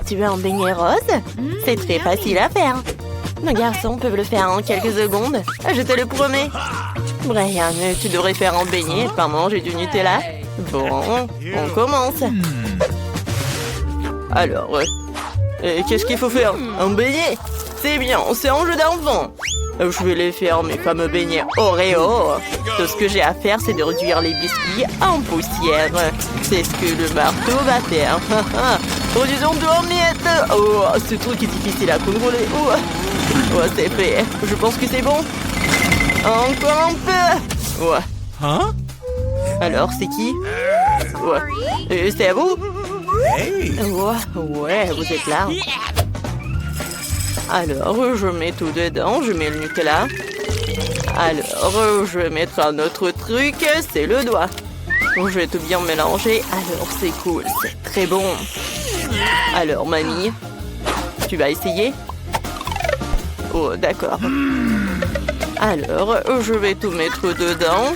Tu veux un beignet rose? C'est très facile à faire. Nos garçons peuvent le faire en quelques secondes. Je te le promets. Brian, tu devrais faire un beignet et pas manger du Nutella. Bon, on commence. Alors, qu'est-ce qu'il faut faire? Un beignet? C'est bien, c'est un jeu d'enfant. Je vais les faire, mes fameux beignets Oreo. Tout ce que j'ai à faire, c'est de réduire les biscuits en poussière. C'est ce que le marteau va faire. Produisons tout en miettes. Oh, ce truc est difficile à contrôler. Oh, c'est fait. Je pense que c'est bon. Encore un peu. Ouais. Hein? Alors, c'est qui? Ouais. C'est à vous? Ouais, vous êtes là. Alors, je mets tout dedans. Je mets le Nutella. Alors, je vais mettre un autre truc. C'est le doigt. Je vais tout bien mélanger. Alors, c'est cool. C'est très bon. Alors, mamie, tu vas essayer? Oh, d'accord. Alors, je vais tout mettre dedans.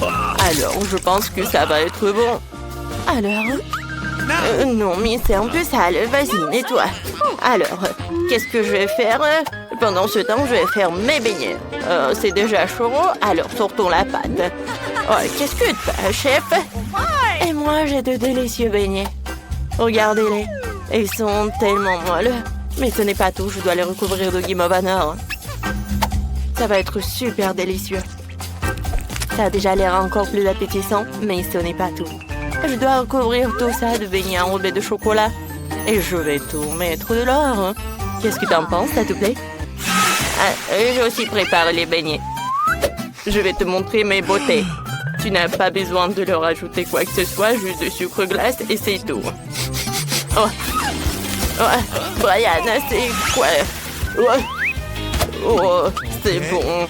Alors, je pense que ça va être bon. Alors? Non, mais c'est un peu sale. Vas-y, nettoie. Alors, qu'est-ce que je vais faire? Pendant ce temps, je vais faire mes beignets. C'est déjà chaud, alors sortons la pâte. Oh, qu'est-ce que tu as, chef? Et moi, j'ai de délicieux beignets. Regardez-les. Ils sont tellement molles. Mais ce n'est pas tout, je dois les recouvrir de Game of Honor. Ça va être super délicieux. Ça a déjà l'air encore plus appétissant, mais ce n'est pas tout. Je dois recouvrir tout ça de beignets enrobés de chocolat. Et je vais tout mettre de l'or. Qu'est-ce que t'en penses, ça te plaît? J'ai aussi préparé les beignets. Je vais te montrer mes beautés. Tu n'as pas besoin de leur ajouter quoi que ce soit, juste de sucre glace et c'est tout. Oh, Brian, c'est quoi? Oh, c'est bon.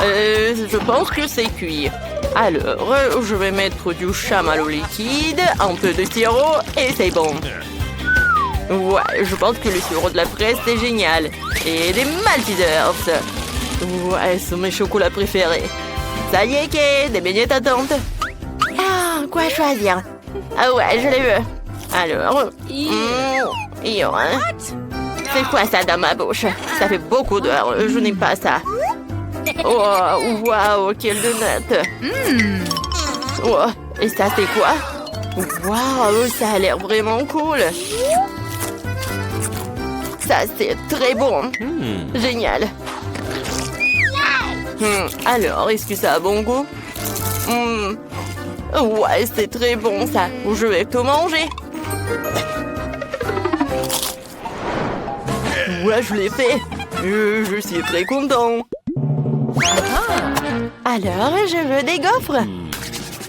Je pense que c'est cuit. Alors, je vais mettre du chamallow liquide, un peu de sirop et c'est bon. Ouais, je pense que le sirop de la fraise, c'est génial. Et des Maltesers. Ouais, ce sont mes chocolats préférés. Ça y est, Kate, des beignets t'attendent. Ah, quoi choisir? Ah ouais, je les veux. Alors, c'est quoi ça dans ma bouche? Ça fait beaucoup d'heures, je n'aime pas ça. Oh, waouh, quelle donut. Oh, et ça, c'est quoi? Waouh, ça a l'air vraiment cool. Ça, c'est très bon. Génial. Alors, est-ce que ça a bon goût? Ouais, c'est très bon, ça. Je vais tout manger. Ouais, je l'ai fait. Je suis très content. Alors, je veux des gaufres.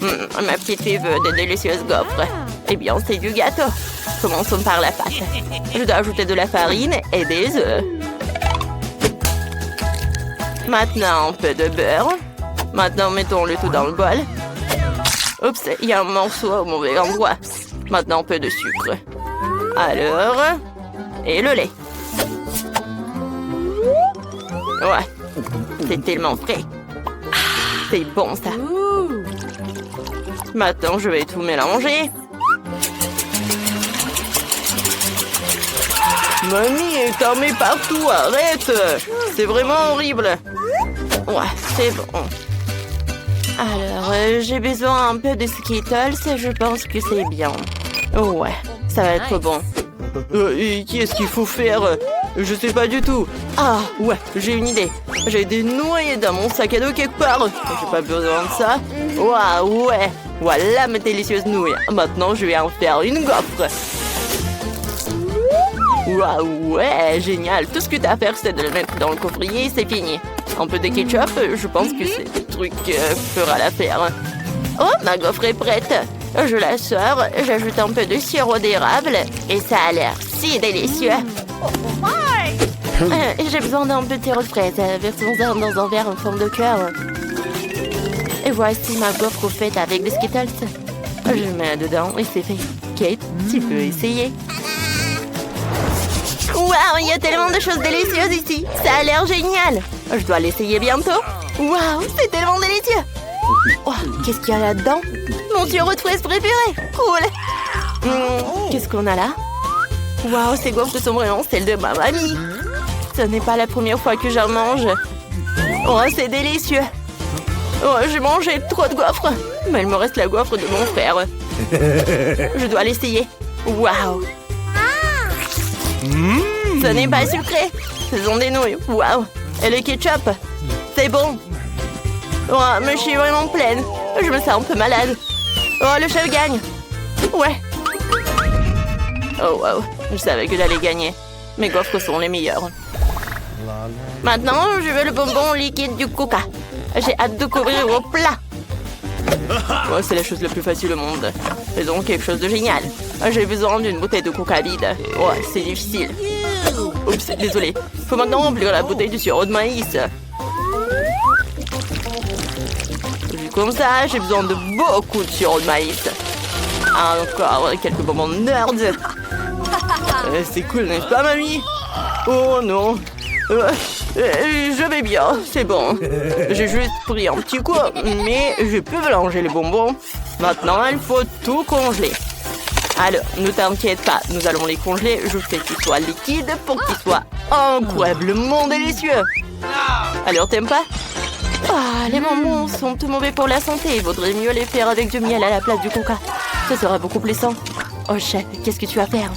Ma petite fille veut de délicieuses gaufres. Eh bien, c'est du gâteau. Commençons par la pâte. Je dois ajouter de la farine et des œufs. Maintenant, un peu de beurre. Maintenant, mettons le tout dans le bol. Oups, il y a un morceau au mauvais endroit. Maintenant, un peu de sucre. Alors, et le lait. Ouais, c'est tellement frais. C'est bon, ça. Maintenant, je vais tout mélanger. Mamie, t'en mets partout, arrête! C'est vraiment horrible. Ouais, c'est bon. Alors, j'ai besoin un peu de Skittles et je pense que c'est bien. Ouais, ça va être bon. Et qu'est-ce qu'il faut faire? Je sais pas du tout. Ah, ouais, j'ai une idée. J'ai des noyés dans mon sac à dos quelque part. J'ai pas besoin de ça. Waouh, ouais. Voilà mes délicieuses nouilles. Maintenant, je vais en faire une gaufre. Waouh, ouais, génial. Tout ce que t'as à faire, c'est de le mettre dans le coffrier et c'est fini. Un peu de ketchup, je pense que c'est le truc fera l'affaire. Oh, ma gaufre est prête. Je la sors, j'ajoute un peu de sirop d'érable et ça a l'air si délicieux. J'ai besoin d'un peu de sirop de fraise. Versons-en dans un verre en forme de cœur. Et voici ma gaufre faite avec des Skittles. Je mets dedans et c'est fait. Kate, tu peux essayer. Waouh, il y a tellement de choses délicieuses ici. Ça a l'air génial. Je dois l'essayer bientôt. Waouh, c'est tellement délicieux. Oh, qu'est-ce qu'il y a là-dedans? Mon sirop de fraise préféré. Cool. Qu'est-ce qu'on a là? Waouh, ces gaufres sont vraiment celles de ma mamie. Ce n'est pas la première fois que j'en mange. Oh, c'est délicieux. Oh, j'ai mangé trop de gaufres. Mais il me reste la gaufre de mon frère. Je dois l'essayer. Waouh. Ce n'est pas sucré. Ce sont des nouilles. Waouh. Et le ketchup. C'est bon. Oh, mais je suis vraiment pleine. Je me sens un peu malade. Oh, le chef gagne. Ouais. Oh, wow. Je savais que j'allais gagner. Mes gaufres sont les meilleures. Maintenant, je veux le bonbon liquide du Coca. J'ai hâte de couvrir au plat. Oh, c'est la chose la plus facile au monde. Faisons quelque chose de génial. J'ai besoin d'une bouteille de Coca vide. Oh, c'est difficile. Oups, désolé. Faut maintenant remplir la bouteille du sirop de maïs. Vu comme ça, j'ai besoin de beaucoup de sirop de maïs. Encore quelques bonbons nerds. C'est cool, n'est-ce pas, mamie? Oh non. Je vais bien, c'est bon. J'ai juste pris un petit coup, mais je peux mélanger les bonbons. Maintenant, il faut tout congeler. Alors, ne t'inquiète pas, nous allons les congeler jusqu'à ce qu'ils soient liquides pour qu'ils soient incroyablement délicieux. Alors, t'aimes pas? Ah, les bonbons sont tout mauvais pour la santé. Il vaudrait mieux les faire avec du miel à la place du coca. Ce sera beaucoup plus sain. Oh, chef, qu'est-ce que tu vas faire?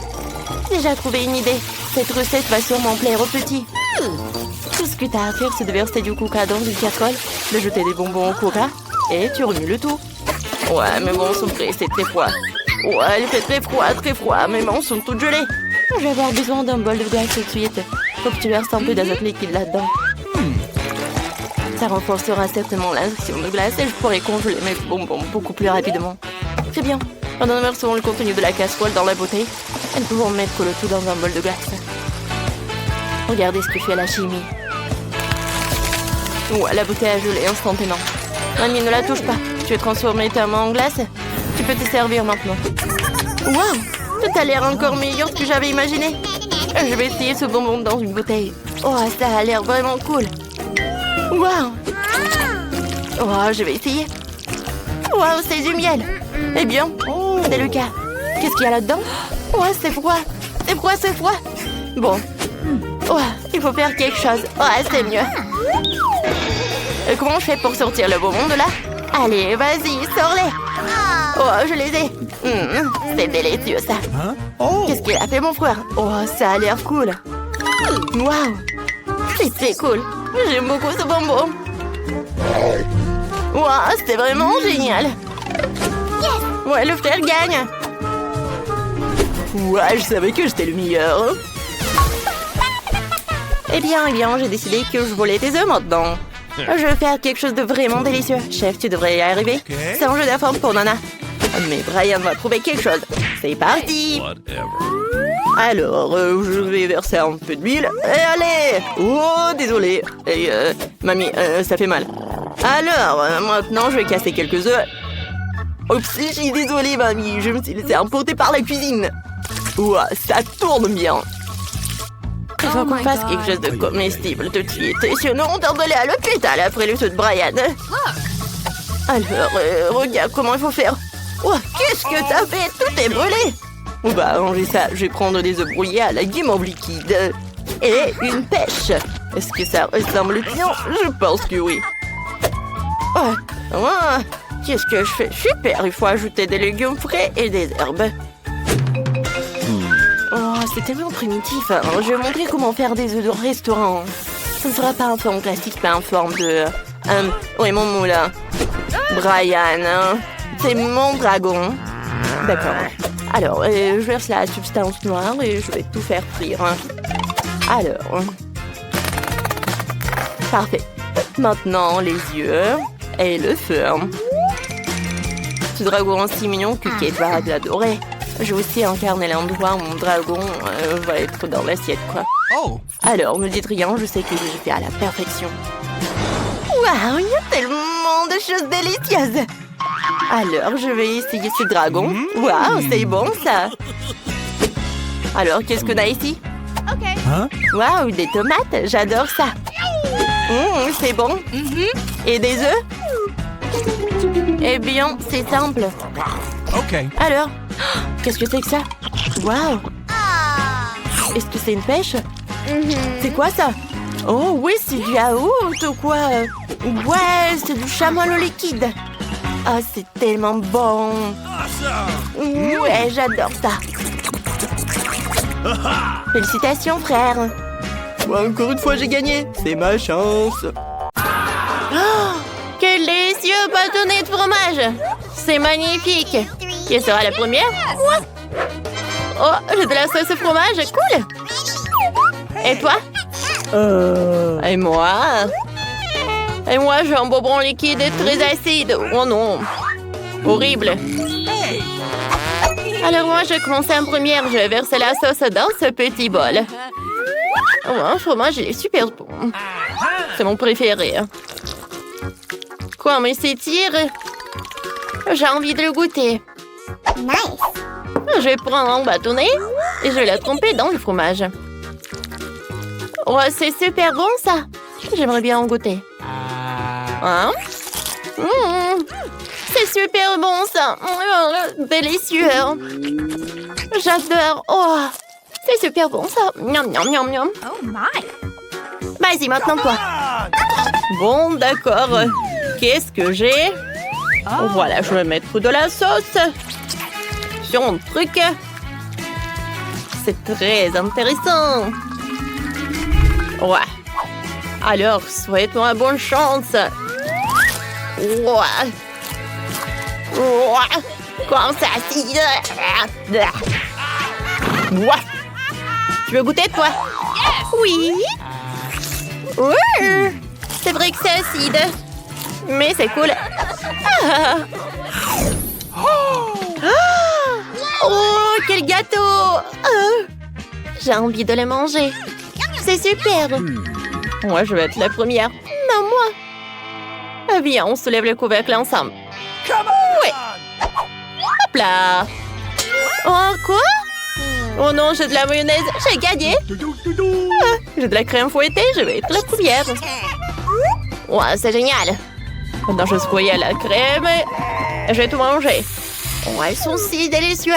J'ai déjà trouvé une idée. Cette recette va sûrement plaire aux petits. Tout ce que t'as à faire, c'est de verser du coca dans une casserole, de jeter des bonbons au coca, et tu remues le tout. Ouais, mais bon, son prêt, c'est très froid. Ouais, il fait très froid. Mes mains sont toutes gelées. Je vais avoir besoin d'un bol de glace tout de suite. Faut que tu verses un peu d'azote liquide là-dedans. Ça renforcera certainement l'action de glace et je pourrai congeler mes bonbons beaucoup plus rapidement. Très bien. Maintenant, versons le contenu de la casserole dans la bouteille. Et nous pouvons mettre le tout dans un bol de glace. Regardez ce que fait la chimie. Ouais, la bouteille a gelé instantanément. Mamie, ne la touche pas. Tu as transformé ta main en glace. Tu peux te servir maintenant. Waouh! Tout a l'air encore meilleur que j'avais imaginé. Je vais essayer ce bonbon dans une bouteille. Oh, ça a l'air vraiment cool. Waouh! Oh, je vais essayer. Waouh, c'est du miel. Eh bien, c'est le cas. Qu'est-ce qu'il y a là-dedans? Ouais, c'est froid. C'est froid. Bon. Ouais, il faut faire quelque chose. Ouais, c'est mieux. Comment je fais pour sortir le bonbon de là? Allez, vas-y, sors-les. Oh, je les ai. C'est délicieux, ça. Qu'est-ce qu'il a fait, mon frère? Oh, ça a l'air cool. Waouh. C'est cool. J'aime beaucoup ce bonbon. Waouh, c'était vraiment génial. Ouais, le frère gagne. Ouais, je savais que j'étais le meilleur. Eh bien, j'ai décidé que je volais tes œufs maintenant. Je vais faire quelque chose de vraiment délicieux. Chef, tu devrais y arriver. C'est un jeu d'affaires pour Nana. Mais Brian va trouver quelque chose. C'est parti. Alors, je vais verser un peu d'huile. Et allez. Oh, désolé. Et, mamie, ça fait mal. Alors, maintenant, je vais casser quelques œufs. Oups, je suis désolée, mamie. Je me suis laissée emporter par la cuisine. Ouah, ça tourne bien. Il faut qu'on fasse quelque chose de comestible tout de suite. Sinon, on doit aller à l'hôpital après le saut de Brian. Alors, regarde comment il faut faire. Oh, qu'est-ce que t'as fait? Tout est brûlé. On va arranger ça. Je vais prendre des œufs brouillés à la guimauve liquide. Et une pêche. Est-ce que ça ressemble bien? Je pense que oui. Oh, qu'est-ce que je fais? Super, il faut ajouter des légumes frais et des herbes. Oh, c'est tellement primitif. Je vais montrer comment faire des œufs de restaurant. Ce ne sera pas en forme classique, mais en forme de... oui, mon moulin. Brian, c'est mon dragon. D'accord. Alors, je verse la substance noire et je vais tout faire frire. Alors... Parfait. Maintenant, les yeux et le feu. Ce dragon si mignon que Kate va l'adorer. Je vais aussi incarner l'endroit où mon dragon va être dans l'assiette, quoi. Alors, ne dites rien, je sais que j'ai fait à la perfection. Waouh, il y a tellement de choses délicieuses. Alors, je vais essayer ce dragon. Waouh, c'est bon, ça. Alors, qu'est-ce qu'on a ici? Waouh, des tomates, j'adore ça. C'est bon. Et des œufs? Eh bien, c'est simple. Alors, qu'est-ce que c'est que ça? Waouh! Est-ce que c'est une pêche? C'est quoi ça? Oh oui, c'est du yaourt ou quoi? Ouais, c'est du chamois au liquide. Ah, c'est tellement bon. Ouais, j'adore ça. Félicitations, frère. Encore une fois, j'ai gagné. C'est ma chance. Oh, quel délicieux bâtonnet de fromage. C'est magnifique. Qui sera la première? Moi. Oh, j'ai de la sauce au fromage. Cool. Et toi? Et moi? Et moi, j'ai un bonbon liquide très acide. Oh non. Horrible. Alors moi, je commence en première. Je vais verser la sauce dans ce petit bol. Oh, un fromage, il est super bon. C'est mon préféré. Comme il s'étire, j'ai envie de le goûter. Nice. Je vais prendre un bâtonnet et je vais la tremper dans le fromage. Oh, c'est super bon ça. J'aimerais bien en goûter. Hein? C'est super bon ça. Délicieux. J'adore. Oh, c'est super bon ça. Miam, miam, miam, miam. Oh my. Vas-y, maintenant toi. Bon, d'accord. Qu'est-ce que j'ai? Voilà, je vais mettre de la sauce sur mon truc. C'est très intéressant. Ouais. Alors, souhaite-moi bonne chance. Ouais. Ouais. Comment ça, acide? Ouais. Tu veux goûter, toi? Oui. Ouais. C'est vrai que c'est acide. Mais c'est cool. Ah. Oh, quel gâteau! J'ai envie de le manger. C'est super. Moi, je vais être la première. Non, moi. Viens, on soulève le couvercle ensemble. Oui. Hop là. Oh, quoi? Oh non, j'ai de la mayonnaise. J'ai gagné. J'ai de la crème fouettée. Je vais être la première. Ouais, c'est génial. Maintenant, je squouille la crème. Je vais tout manger. Oh, elles sont si délicieuses.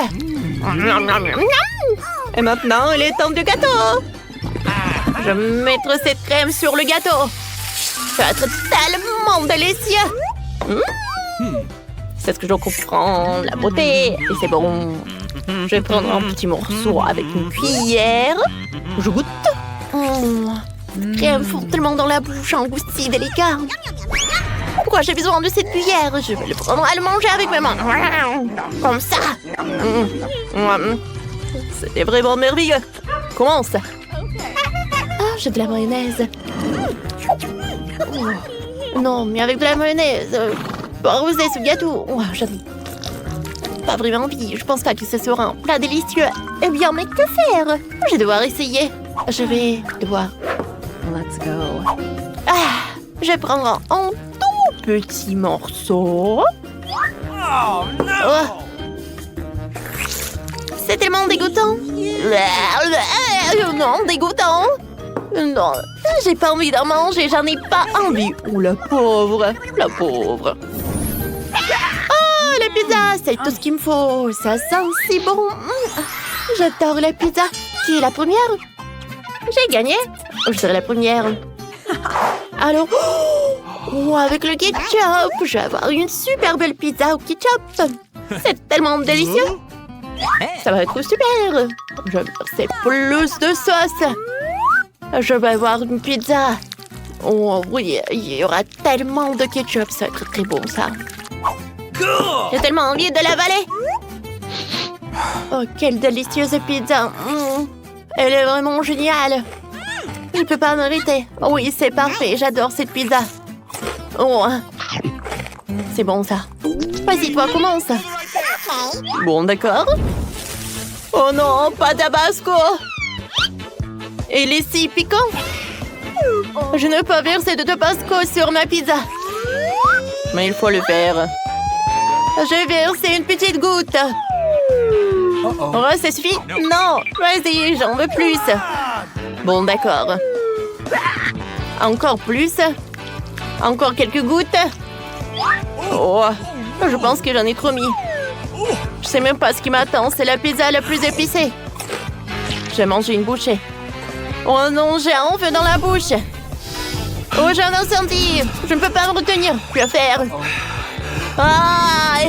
Et maintenant, il est temps du gâteau. Je vais mettre cette crème sur le gâteau. Ça va être tellement délicieux. C'est ce que je comprends. La beauté. Et c'est bon. Je vais prendre un petit morceau avec une cuillère. Je goûte. Crème fortement dans la bouche, un goût si délicat. Pourquoi j'ai besoin de cette cuillère? Je vais le prendre à le manger avec mes mains. Comme ça. C'était vraiment merveilleux. Commence. Ah, j'ai de la mayonnaise. Non, mais avec de la mayonnaise. Arroser ce gâteau. J'en ai pas vraiment envie. Je pense pas que ce sera un plat délicieux. Eh bien, mais que faire? Je vais devoir essayer. Je vais devoir. Let's go. Je vais prendre un tout petit morceau. Oh, c'est tellement dégoûtant. Non, dégoûtant. Non, j'ai pas envie d'en manger, j'en ai pas envie. Oh, la pauvre, la pauvre. Oh, la pizza, c'est tout ce qu'il me faut. Ça sent si bon. J'adore la pizza. Qui est la première? J'ai gagné. Je serai la première. Alors, avec le ketchup, je vais avoir une super belle pizza au ketchup. C'est tellement délicieux. Ça va être super. Je vais verser plus de sauce. Je vais avoir une pizza. Oh oui, il y aura tellement de ketchup. Ça va être très bon, ça. J'ai tellement envie de l'avaler. Oh, quelle délicieuse pizza. Elle est vraiment géniale. Je peux pas m'arrêter. Oui, c'est parfait. J'adore cette pizza. Oh, c'est bon, ça. Vas-y, toi, commence. Bon, d'accord. Oh non, pas tabasco. Il est si piquant. Je ne peux pas verser de tabasco sur ma pizza. Mais il faut le faire. Je vais verser une petite goutte. Oh, ça suffit? Non, vas-y, j'en veux plus. Bon, d'accord. Encore plus. Encore quelques gouttes. Oh, je pense que j'en ai trop mis. Je sais même pas ce qui m'attend. C'est la pizza la plus épicée. J'ai mangé une bouchée. Oh non, j'ai un feu dans la bouche. Oh, j'ai un incendie. Je ne peux pas me retenir. Que faire? Ah!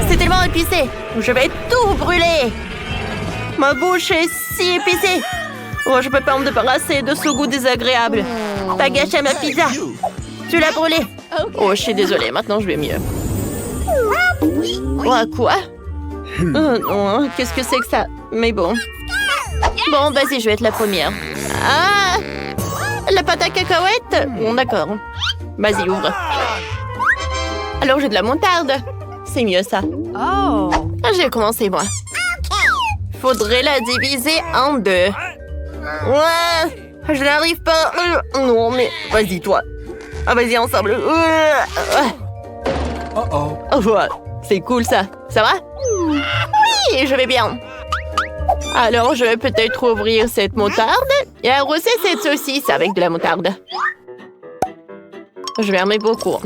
C'est tellement épicé. Je vais tout brûler. Ma bouche est si épicée. Oh, je peux pas me débarrasser de ce goût désagréable. T'as gâché ma pizza. Tu l'as brûlée. Oh, je suis désolée. Maintenant, je vais mieux. Oh, quoi? Non, qu'est-ce que c'est que ça? Mais bon. Bon, vas-y, je vais être la première. Ah! La pâte à cacahuètes? Bon, d'accord. Vas-y, ouvre. Alors, j'ai de la moutarde. C'est mieux, ça. Oh. J'ai commencé, moi. Faudrait la diviser en deux. Ouais! Je n'arrive pas. Non, mais vas-y, toi. Ah, vas-y, ensemble. Uh-oh. Oh, ouais. C'est cool, ça. Ça va? Oui, je vais bien. Alors, je vais peut-être ouvrir cette moutarde et arroser cette saucisse avec de la moutarde. Je vais en mettre beaucoup.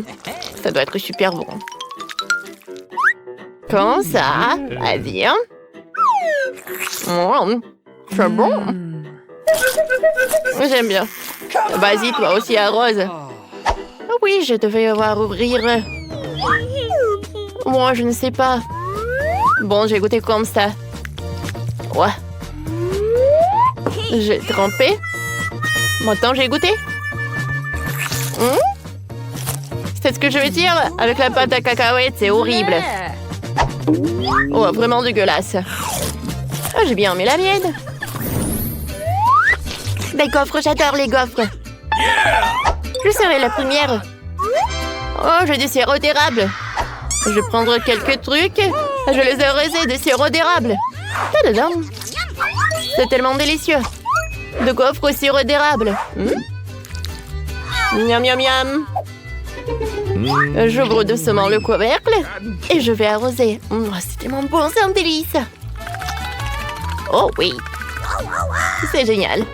Ça doit être super bon. Comme ça. Vas-y. C'est bon. J'aime bien. Vas-y, toi aussi, arrose. Oui, je devais avoir ouvrir. Moi, je ne sais pas. Bon, j'ai goûté comme ça. Ouais. J'ai trempé. Maintenant, j'ai goûté. C'est ce que je veux dire. Avec la pâte à cacahuètes, c'est horrible. Oh, vraiment dégueulasse. Oh, j'ai bien aimé la mienne. Des gaufres, j'adore les gaufres. Je serai la première. Oh, j'ai du sirop d'érable. Je vais prendre quelques trucs. Je les ai arrosés de sirop d'érable. Tadadam. C'est tellement délicieux. De gaufres au sirop d'érable. Miam, miam, miam. J'ouvre doucement le couvercle et je vais arroser. C'est tellement bon, c'est un délice. Oh oui. C'est génial.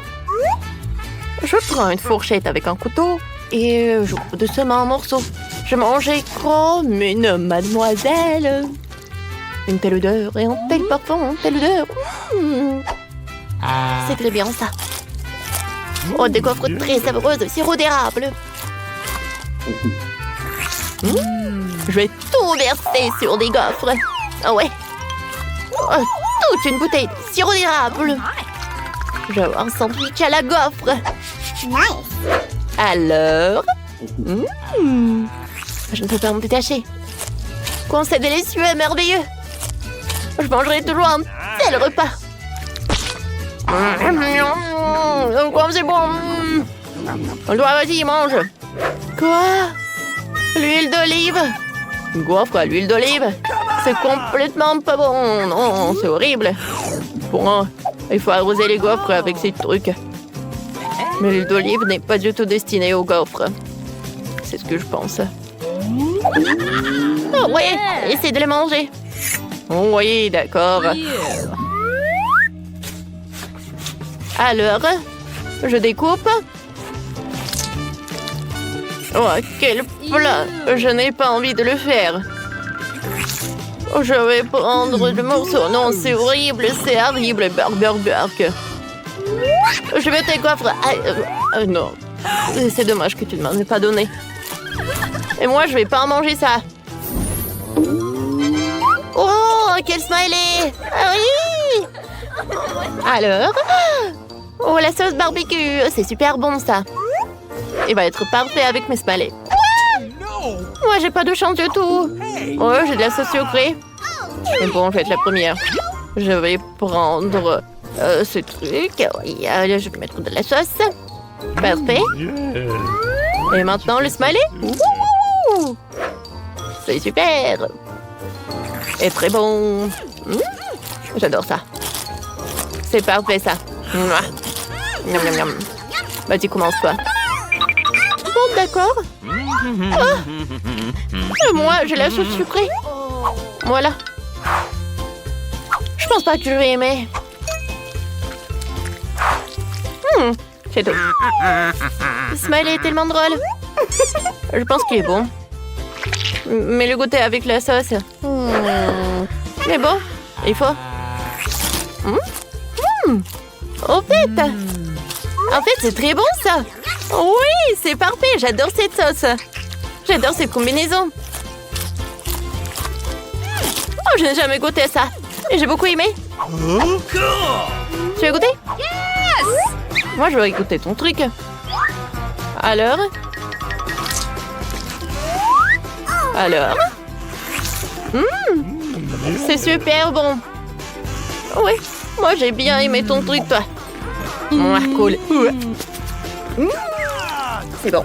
Je prends une fourchette avec un couteau et je coupe doucement en morceaux. Je mangeais comme une mademoiselle. Une telle odeur et un tel parfum, une telle odeur. C'est très bien ça. Oh, des gaufres très savoureuses de sirop d'érable. Je vais tout verser sur des gaufres. Ah ouais. Oh, toute une bouteille de sirop d'érable. Je vais avoir un sandwich à la gaufre. Alors je ne peux pas me détacher. Quand c'est délicieux et merveilleux. Je mangerai toujours un tel repas. Comme c'est bon. Vas-y, mange. Quoi? L'huile d'olive? Une gaufre à l'huile d'olive? C'est complètement pas bon. Non, c'est horrible. Bon, il faut arroser les gaufres avec ces trucs. Mais l'huile d'olive n'est pas du tout destinée aux gaufres. C'est ce que je pense. Oh ouais, essaie de les manger. Oh oui, d'accord. Alors, je découpe. Oh, quel plat! Je n'ai pas envie de le faire. Je vais prendre le morceau. Non, c'est horrible, c'est horrible. Burk. Je vais tes gaufres. Non. C'est dommage que tu ne m'en aies pas donné. Et moi, je vais pas en manger ça. Oh, quel smiley! Ah oui! Alors? Oh, la sauce barbecue. C'est super bon, ça. Il va être parfait avec mes smileys. Moi, j'ai pas de chance du tout. Oh, j'ai de la sauce sucrée. Mais bon, je vais être la première. Je vais prendre ce truc. Oui, je vais mettre de la sauce. Parfait. Et maintenant, le smiley. C'est super. Et très bon. J'adore ça. C'est parfait, ça. Vas-y, commence, toi. Bon, d'accord. Moi, j'ai la sauce sucrée. Voilà. Je pense pas que je vais aimer. C'est tout. Le smiley est tellement drôle. Je pense qu'il est bon. Mais le goûter avec la sauce. Mais bon, il faut. Au fait, c'est très bon ça. Oui, c'est parfait. J'adore cette sauce. J'adore cette combinaison. Oh, je n'ai jamais goûté ça. Et j'ai beaucoup aimé. Tu as goûté? Yes! Moi, je vais goûter ton truc. Alors? C'est super bon. Oui, moi j'ai bien aimé ton truc, toi. Cool. C'est bon.